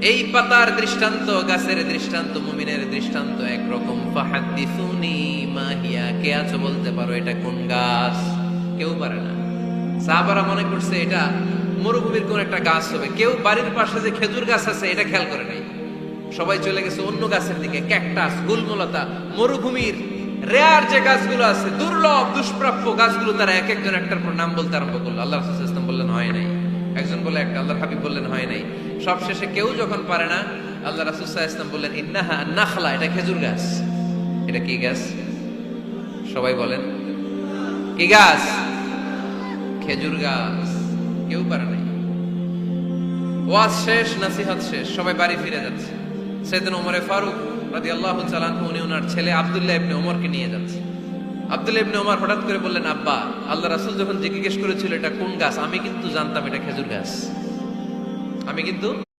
এই পাতার দৃষ্টান্ত, গাছের দৃষ্টান্ত, মুমিনের দৃষ্টান্ত একরকম। ফাহাদ্দিসুনি মা হিয়া, কে আছো বলতে পারো এটা কোন গাছ? কেউ পারে না। সাহাবারা মনে করছে এটা মরুভূমির কোন একটা গাছ হবে। কেউ বাড়ির পাশে যে খেজুর গাছ আছে এটা খেয়াল করে নাই। সবাই চলে গেছে অন্য গাছের দিকে। ক্যাকটাস, গুলমলতা, মরুভূমির রেয়ার যে গাছগুলো আছে, দুর্লভ দুষ্প্রাপ্য গাছগুলো, তারা এক একজন একটার পর নাম বলতে আরম্ভ করলো। আল্লাহ রাসূল সাল্লাল্লাহু আলাইহি ওয়াসাল্লাম বললেন হয় নাই। একজন বলে একটা, আল্লাহর হাবিব বললেন হয় নাই। সবশেষে কেউ যখন পারে না, আল্লাহ রাসূল সাল্লাল্লাহু আলাইহি ওয়াসাল্লাম বললেন ইন্নাহা নাখলা, এটা খেজুর গাছ। এটা কি গাছ? সবাই বলেন কি গাছ? খেজুর গাছ। কেউ পারে নাই। ওয়াজ শেষ, নসিহত শেষ, সবাই বাড়ি ফিরে যাচ্ছে। সাইয়েদনা ওমর ফারুক রাদিয়াল্লাহু তাআলা আনহু উনি ওনার ছেলে আব্দুল্লাহ ইবনে ওমরকে নিয়ে যাচ্ছে। আব্দুল্লাহ ইবনে ওমর হঠাৎ করে বললেন, আব্বা, আল্লাহ রাসূল যখন জিজ্ঞেস করেছিল এটা কোন গাছ, আমি কিন্তু জানতাম এটা খেজুর গাছ। আমি কিন্তু